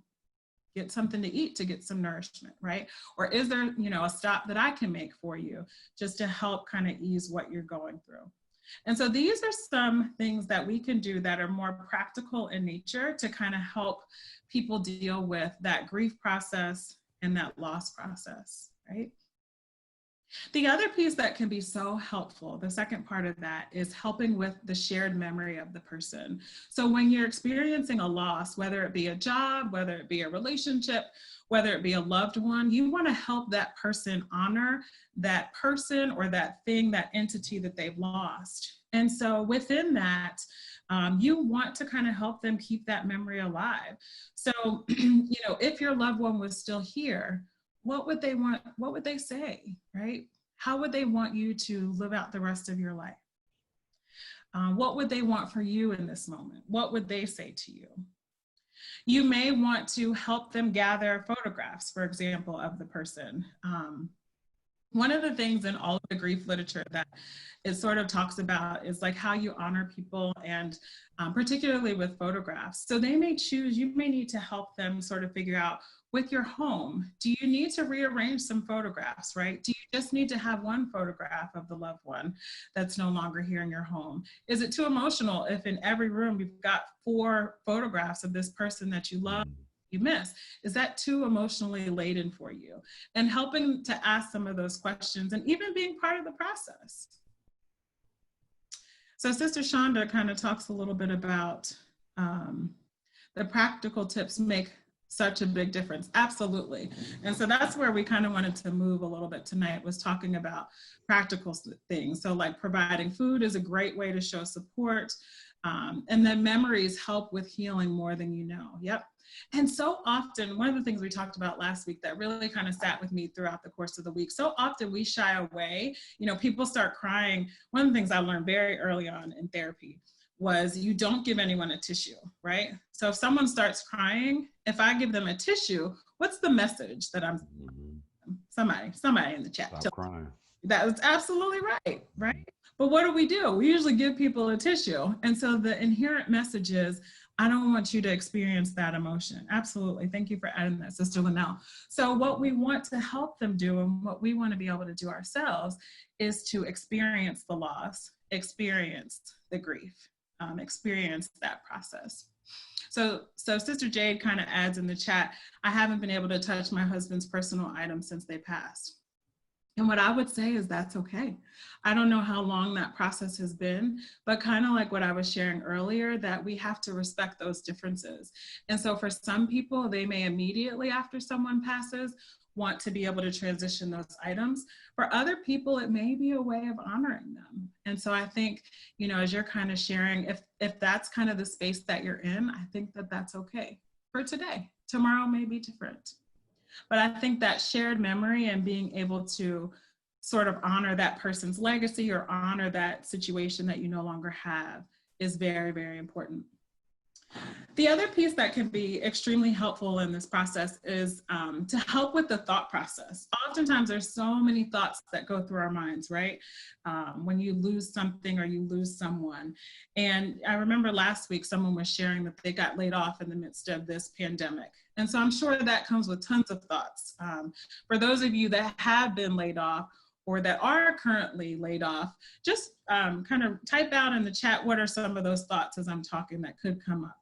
get something to eat, to get some nourishment, right? Or is there, a stop that I can make for you just to help kind of ease what you're going through? And so these are some things that we can do that are more practical in nature to kind of help people deal with that grief process and that loss process, right? The other piece that can be so helpful, the second part of that, is helping with the shared memory of the person. So when you're experiencing a loss, whether it be a job, whether it be a relationship, whether it be a loved one, you want to help that person honor that person or that thing, that entity that they've lost. And so within that, you want to kind of help them keep that memory alive. So, if your loved one was still here, what would they want? What would they say, right? How would they want you to live out the rest of your life? What would they want for you in this moment? What would they say to you? You may want to help them gather photographs, for example, of the person. One of the things in all of the grief literature that it sort of talks about is how you honor people, and particularly with photographs. So they may choose, you may need to help them sort of figure out with your home, do you need to rearrange some photographs, right? Do you just need to have one photograph of the loved one that's no longer here in your home? Is it too emotional if in every room you've got 4 photographs of this person that you love, you miss? Is that too emotionally laden for you? And helping to ask some of those questions and even being part of the process. So Sister Shonda kind of talks a little bit about the practical tips make such a big difference. Absolutely. And so that's where we kind of wanted to move a little bit tonight, was talking about practical things. So like providing food is a great way to show support. And then memories help with healing more than you know. Yep. And so often, one of the things we talked about last week that really kind of sat with me throughout the course of the week, so often we shy away, people start crying. One of the things I learned very early on in therapy was you don't give anyone a tissue, right? So if someone starts crying, if I give them a tissue, what's the message that I'm, somebody in the chat. Stop crying. That was absolutely right? But what do? We usually give people a tissue. And so the inherent message is, I don't want you to experience that emotion. Absolutely. Thank you for adding that, Sister Linnell. So what we want to help them do, and what we want to be able to do ourselves, is to experience the loss, experience the grief, experience that process. So Sister Jade kind of adds in the chat, I haven't been able to touch my husband's personal items since they passed. And what I would say is that's okay. I don't know how long that process has been, but kind of like what I was sharing earlier, that we have to respect those differences. And so for some people, they may immediately after someone passes want to be able to transition those items. For other people, it may be a way of honoring them. And so I think, as you're kind of sharing, if that's kind of the space that you're in, I think that that's okay for today. Tomorrow may be different. But I think that shared memory and being able to sort of honor that person's legacy or honor that situation that you no longer have is very, very important. The other piece that can be extremely helpful in this process is to help with the thought process. Oftentimes there's so many thoughts that go through our minds, right? When you lose something or you lose someone. And I remember last week someone was sharing that they got laid off in the midst of this pandemic. And so I'm sure that comes with tons of thoughts. For those of you that have been laid off or that are currently laid off, just kind of type out in the chat, what are some of those thoughts as I'm talking that could come up?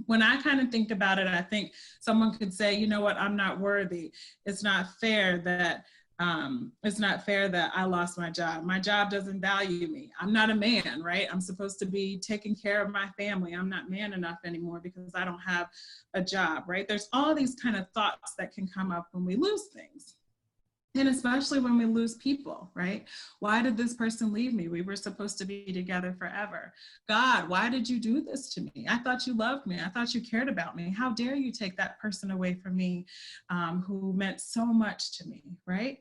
When I kind of think about it, I think someone could say, you know what, I'm not worthy. It's not fair that I lost my job. My job doesn't value me. I'm not a man, right? I'm supposed to be taking care of my family. I'm not man enough anymore because I don't have a job, right? There's all these kind of thoughts that can come up when we lose things. And especially when we lose people, right? Why did this person leave me? We were supposed to be together forever. God, why did you do this to me? I thought you loved me. I thought you cared about me. How dare you take that person away from me who meant so much to me, right?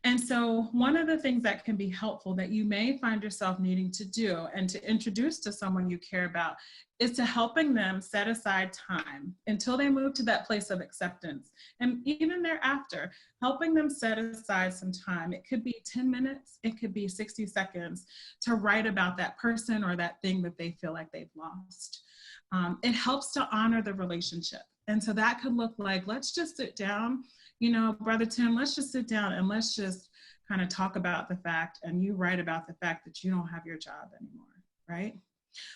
And so one of the things that can be helpful that you may find yourself needing to do and to introduce to someone you care about is to helping them set aside time until they move to that place of acceptance. And even thereafter, helping them set aside some time. It could be 10 minutes, it could be 60 seconds to write about that person or that thing that they feel like they've lost. It helps to honor the relationship. And so that could look like, let's just sit down, Brother Tim, let's just sit down and let's just kind of talk about the fact, and you write about the fact that you don't have your job anymore, right?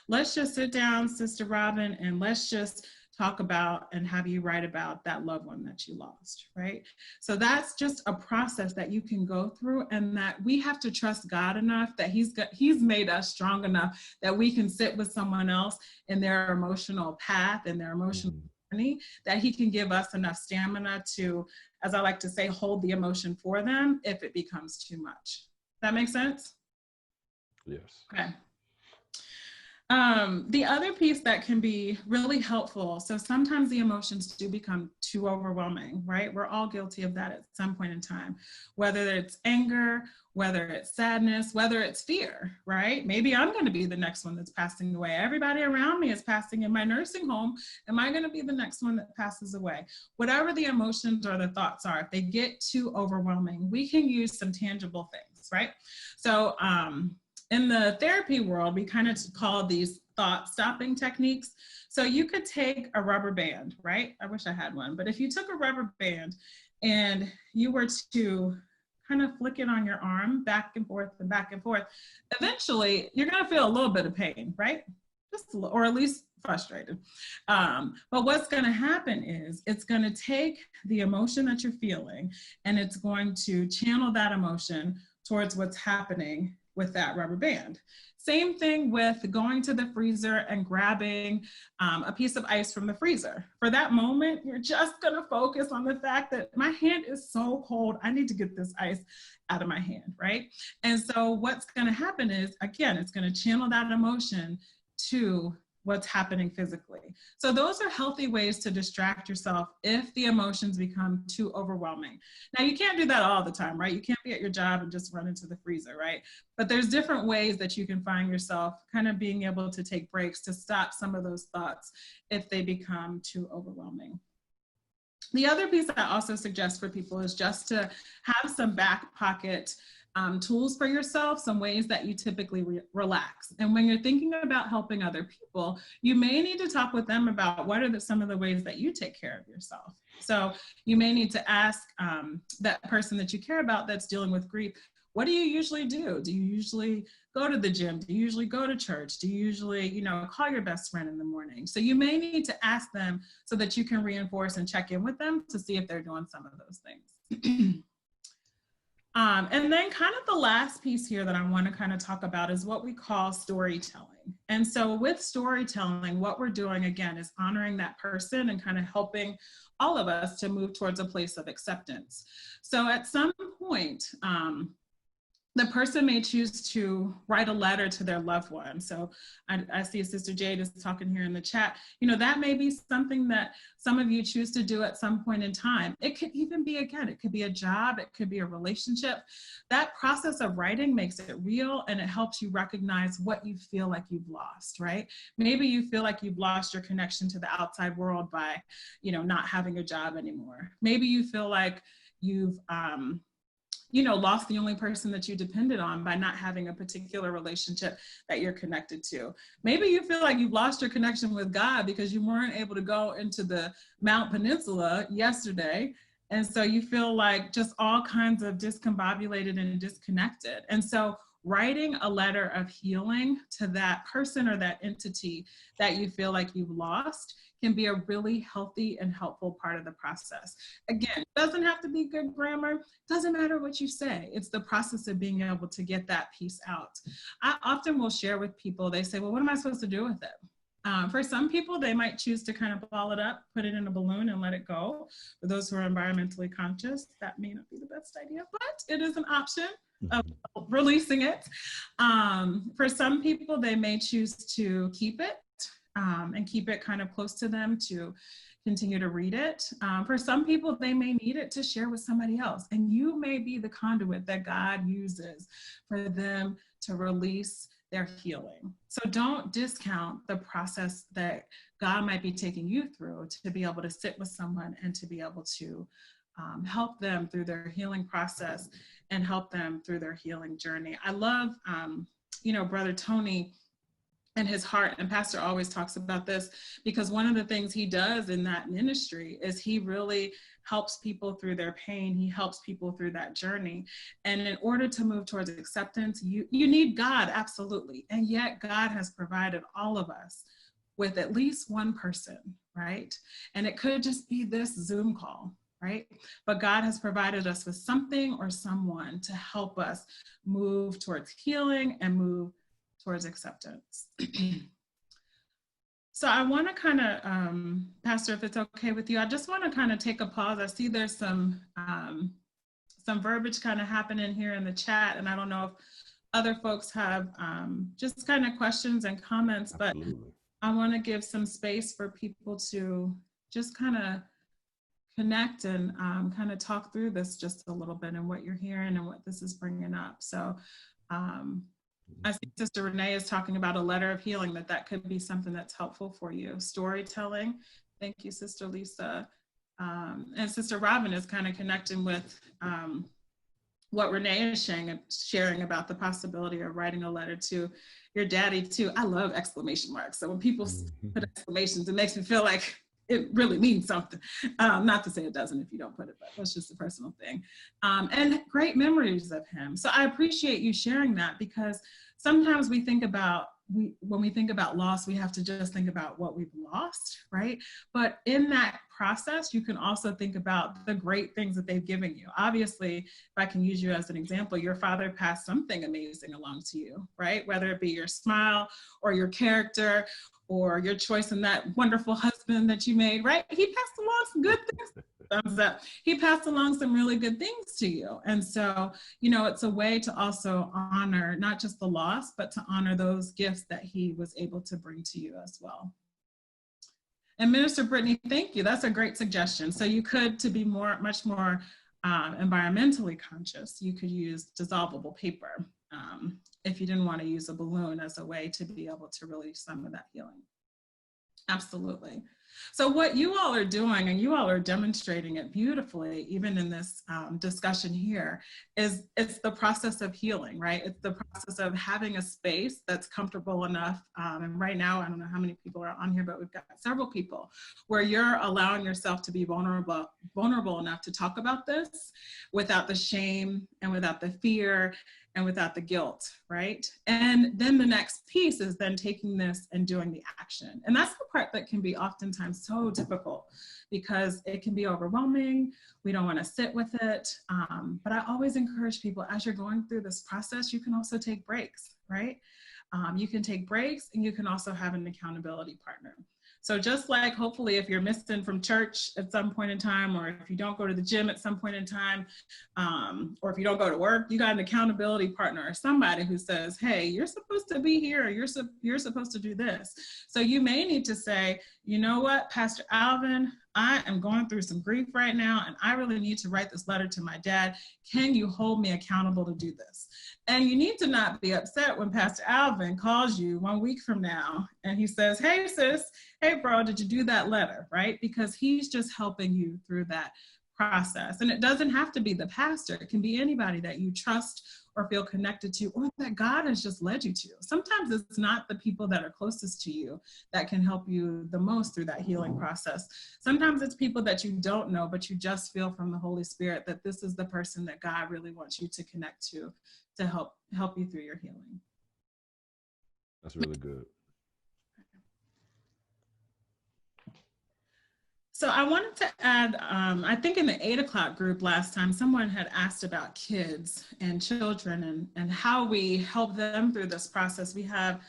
Let's just sit down, Sister Robin, and let's just talk about and have you write about that loved one that you lost, right? So that's just a process that you can go through, and that we have to trust God enough that He's made us strong enough that we can sit with someone else in their emotional path and their emotional journey, that He can give us enough stamina to, as I like to say, hold the emotion for them if it becomes too much. That make sense? Yes. Okay. The other piece that can be really helpful, so sometimes the emotions do become too overwhelming, right? We're all guilty of that at some point in time, whether it's anger, whether it's sadness, whether it's fear, right? Maybe I'm going to be the next one that's passing away. Everybody around me is passing in my nursing home. Am I going to be the next one that passes away? Whatever the emotions or the thoughts are, if they get too overwhelming, we can use some tangible things, right? So, in the therapy world, we kind of call these thought stopping techniques. So you could take a rubber band, right? I wish I had one, but if you took a rubber band and you were to kind of flick it on your arm back and forth and back and forth, eventually you're going to feel a little bit of pain, right? Just a little, or at least frustrated. But what's going to happen is it's going to take the emotion that you're feeling and it's going to channel that emotion towards what's happening with that rubber band. Same thing with going to the freezer and grabbing a piece of ice from the freezer. For that moment, you're just going to focus on the fact that my hand is so cold. I need to get this ice out of my hand, right? And so what's going to happen is, again, it's going to channel that emotion to what's happening physically. So those are healthy ways to distract yourself if the emotions become too overwhelming. Now, you can't do that all the time, right? You can't be at your job and just run into the freezer, right? But there's different ways that you can find yourself kind of being able to take breaks to stop some of those thoughts if they become too overwhelming. The other piece I also suggest for people is just to have some back pocket tools for yourself, some ways that you typically relax. And when you're thinking about helping other people, you may need to talk with them about what are some of the ways that you take care of yourself. So you may need to ask that person that you care about that's dealing with grief, what do you usually do? Do you usually go to the gym? Do you usually go to church? Do you usually, call your best friend in the morning? So you may need to ask them so that you can reinforce and check in with them to see if they're doing some of those things. And then kind of the last piece here that I want to kind of talk about is what we call storytelling. And so with storytelling, what we're doing again is honoring that person and kind of helping all of us to move towards a place of acceptance. So at some point, the person may choose to write a letter to their loved one. So I see Sister Jade is talking here in the chat. That may be something that some of you choose to do at some point in time. It could even be, again, it could be a job, it could be a relationship. That process of writing makes it real and it helps you recognize what you feel like you've lost, right? Maybe you feel like you've lost your connection to the outside world by, not having a job anymore. Maybe you feel like you've, lost the only person that you depended on by not having a particular relationship that you're connected to. Maybe you feel like you've lost your connection with God because you weren't able to go into the Mount Peninsula yesterday. And so you feel like just all kinds of discombobulated and disconnected. And so writing a letter of healing to that person or that entity that you feel like you've lost can be a really healthy and helpful part of the process. Again, it doesn't have to be good grammar. Doesn't matter what you say. It's the process of being able to get that piece out. I often will share with people, they say, well, what am I supposed to do with it? For some people, they might choose to kind of ball it up, put it in a balloon and let it go. For those who are environmentally conscious, that may not be the best idea, but it is an option of releasing it. For some people, they may choose to keep it and keep it kind of close to them to continue to read it. For some people, they may need it to share with somebody else. And you may be the conduit that God uses for them to release their healing. So don't discount the process that God might be taking you through to be able to sit with someone and to be able to help them through their healing process and help them through their healing journey. I love, Brother Tony and his heart, and Pastor always talks about this, because one of the things he does in that ministry is he really helps people through their pain. He helps people through that journey. And in order to move towards acceptance, you need God, absolutely. And yet God has provided all of us with at least one person, right? And it could just be this Zoom call, right? But God has provided us with something or someone to help us move towards healing and move towards acceptance. So I want to kind of, Pastor, if it's okay with you, I just want to kind of take a pause. I see there's some verbiage kind of happening here in the chat, and I don't know if other folks have just kind of questions and comments, but absolutely. I want to give some space for people to just kind of connect and kind of talk through this just a little bit and what you're hearing and what this is bringing up. So I see Sister Renee is talking about a letter of healing, that could be something that's helpful for you. Storytelling. Thank you, Sister Lisa. And Sister Robin is kind of connecting with what Renee is sharing about the possibility of writing a letter to your daddy too. I love exclamation marks. So when people put exclamations, it makes me feel like it really means something. Not to say it doesn't if you don't put it, but that's just a personal thing. And great memories of him. So I appreciate you sharing that, because sometimes we think about, when we think about loss, we have to just think about what we've lost, right? But in that process, you can also think about the great things that they've given you. Obviously, if I can use you as an example, your father passed something amazing along to you, right? Whether it be your smile or your character or your choice in that wonderful husband that you made, right? He passed along some good things. Thumbs up. He passed along some really good things to you. And so, you know, it's a way to also honor not just the loss, but to honor those gifts that he was able to bring to you as well. And Minister Brittany, thank you. That's a great suggestion. So you could, to be much more environmentally conscious, you could use dissolvable paper if you didn't want to use a balloon as a way to be able to release some of that healing. Absolutely. So what you all are doing, and you all are demonstrating it beautifully, even in this discussion here, is it's the process of healing, right? It's the process of having a space that's comfortable enough. And right now, I don't know how many people are on here, but we've got several people where you're allowing yourself to be vulnerable enough to talk about this without the shame and without the fear and without the guilt, right? And then the next piece is then taking this and doing the action. And that's the part that can be oftentimes so difficult, because it can be overwhelming. We don't want to sit with it. But I always encourage people, as you're going through this process, you can also take breaks, right? You can take breaks, and you can also have an accountability partner. So just like, hopefully, if you're missing from church at some point in time, or if you don't go to the gym at some point in time, or if you don't go to work, you got an accountability partner or somebody who says, hey, you're supposed to be here, or you're supposed to do this. So you may need to say, you know what, Pastor Alvin, I am going through some grief right now, and I really need to write this letter to my dad. Can you hold me accountable to do this? And you need to not be upset when Pastor Alvin calls you 1 week from now and he says, hey sis, hey bro, did you do that letter, right? Because he's just helping you through that process. And it doesn't have to be the pastor. It can be anybody that you trust or feel connected to, or that God has just led you to. Sometimes it's not the people that are closest to you that can help you the most through that healing process. Sometimes it's people that you don't know, but you just feel from the Holy Spirit that this is the person that God really wants you to connect to help you through your healing. That's really good. So I wanted to add, I think in the 8 o'clock group last time, someone had asked about kids and children and how we help them through this process. We have,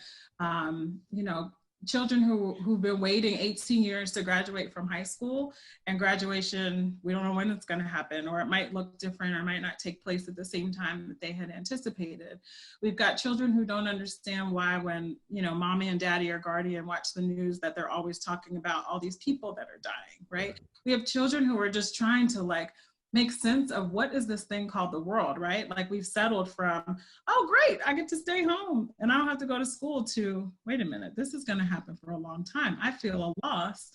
children who've been waiting 18 years to graduate from high school, and graduation, we don't know when it's going to happen, or it might look different, or might not take place at the same time that they had anticipated. We've got children who don't understand why, when, mommy and daddy or guardian watch the news, that they're always talking about all these people that are dying, right? We have children who are just trying to make sense of what is this thing called the world, right? Like, we've settled from, oh, great, I get to stay home and I don't have to go to school, to, wait a minute, this is gonna happen for a long time. I feel a loss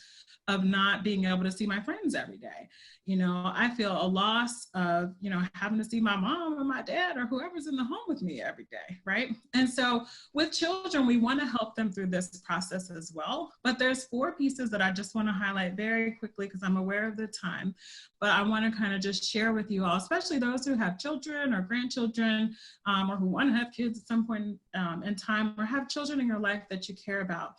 of not being able to see my friends every day. I feel a loss of, having to see my mom or my dad or whoever's in the home with me every day, right? And so with children, we wanna help them through this process as well. But there's 4 pieces that I just wanna highlight very quickly, because I'm aware of the time. But I wanna kind of just share with you all, especially those who have children or grandchildren, or who wanna have kids at some point in time, or have children in your life that you care about.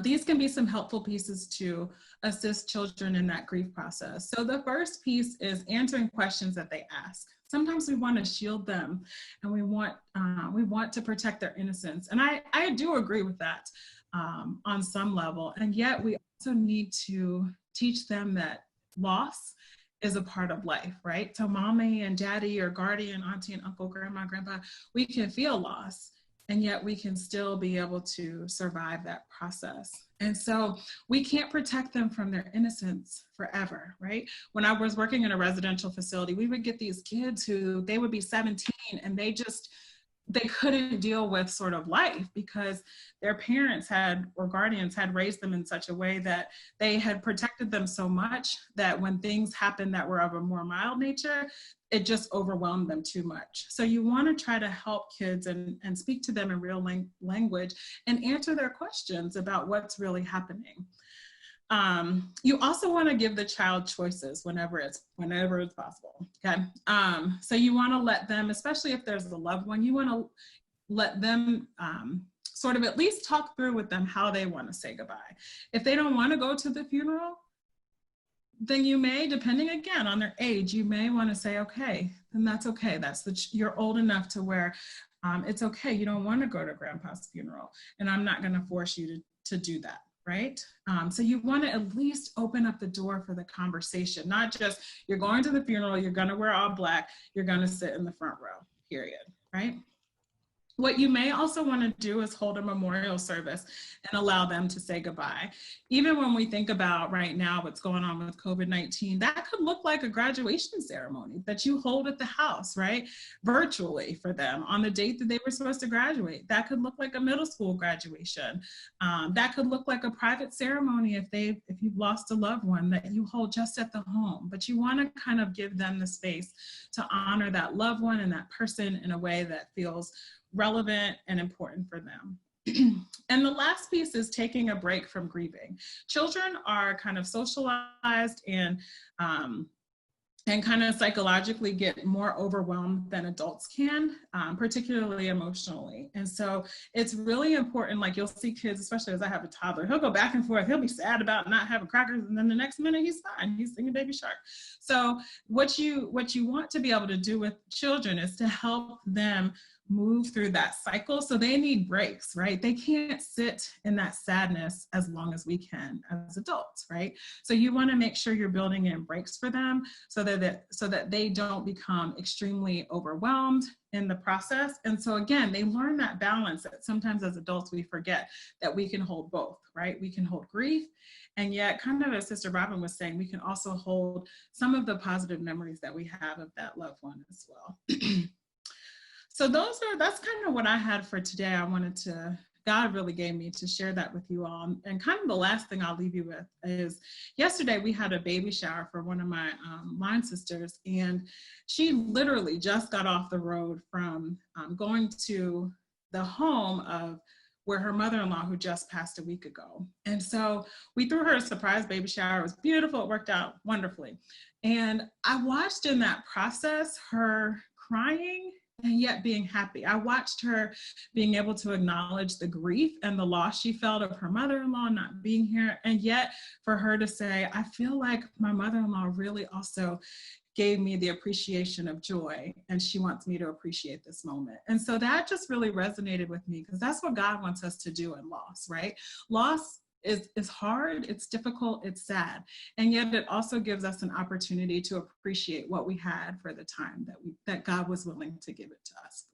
These can be some helpful pieces to assist children in that grief process. So the first piece is answering questions that they ask. Sometimes we want to shield them, and we want to protect their innocence. And I do agree with that on some level. And yet we also need to teach them that loss is a part of life, right? So mommy and daddy or guardian, auntie and uncle, grandma, grandpa, we can feel loss, and yet we can still be able to survive that process. And so we can't protect them from their innocence forever, right? When I was working in a residential facility, we would get these kids who, they would be 17 and they just they couldn't deal with sort of life because their parents had, or guardians had, raised them in such a way that they had protected them so much that when things happened that were of a more mild nature, it just overwhelmed them too much. So you want to try to help kids and speak to them in real language and answer their questions about what's really happening. You also want to give the child choices whenever it's possible. Okay. So you want to let them, especially if there's a loved one, you want to let them sort of at least talk through with them how they want to say goodbye. If they don't want to go to the funeral, then you may, depending again on their age, you may want to say, okay, then that's okay. You're old enough to where it's okay. You don't want to go to grandpa's funeral, and I'm not going to force you to do that. Right? So you want to at least open up the door for the conversation, not just you're going to the funeral, you're going to wear all black, you're going to sit in the front row, period. Right? What you may also want to do is hold a memorial service and allow them to say goodbye. Even when we think about right now what's going on with COVID-19, that could look like a graduation ceremony that you hold at the house, right? Virtually for them on the date that they were supposed to graduate. That could look like a middle school graduation. That could look like a private ceremony if you've lost a loved one that you hold just at the home. But you want to kind of give them the space to honor that loved one and that person in a way that feels relevant and important for them. And the last piece is taking a break from grieving. Children are kind of socialized and kind of psychologically get more overwhelmed than adults can, particularly emotionally. And so it's really important, like you'll see kids, especially as I have a toddler, he'll go back and forth, he'll be sad about not having crackers, and then the next minute he's fine, he's singing Baby Shark. So what you want to be able to do with children is to help them move through that cycle. So they need breaks, right? They can't sit in that sadness as long as we can as adults, right? So you want to make sure you're building in breaks for them so that they don't become extremely overwhelmed in the process. And so again, they learn that balance that sometimes as adults we forget that we can hold both, right? We can hold grief, and yet, kind of as Sister Robin was saying, we can also hold some of the positive memories that we have of that loved one as well. So that's kind of what I had for today. God really gave me to share that with you all. And kind of the last thing I'll leave you with is yesterday we had a baby shower for one of my line sisters, and she literally just got off the road from going to the home of where her mother-in-law, who just passed a week ago. And so we threw her a surprise baby shower. It was beautiful. It worked out wonderfully. And I watched in that process her crying and yet being happy. I watched her being able to acknowledge the grief and the loss she felt of her mother-in-law not being here. And yet for her to say, I feel like my mother-in-law really also gave me the appreciation of joy, and she wants me to appreciate this moment. And so that just really resonated with me, because that's what God wants us to do in loss, right? Loss is hard, it's difficult, it's sad. And yet it also gives us an opportunity to appreciate what we had for the time that God was willing to give it to us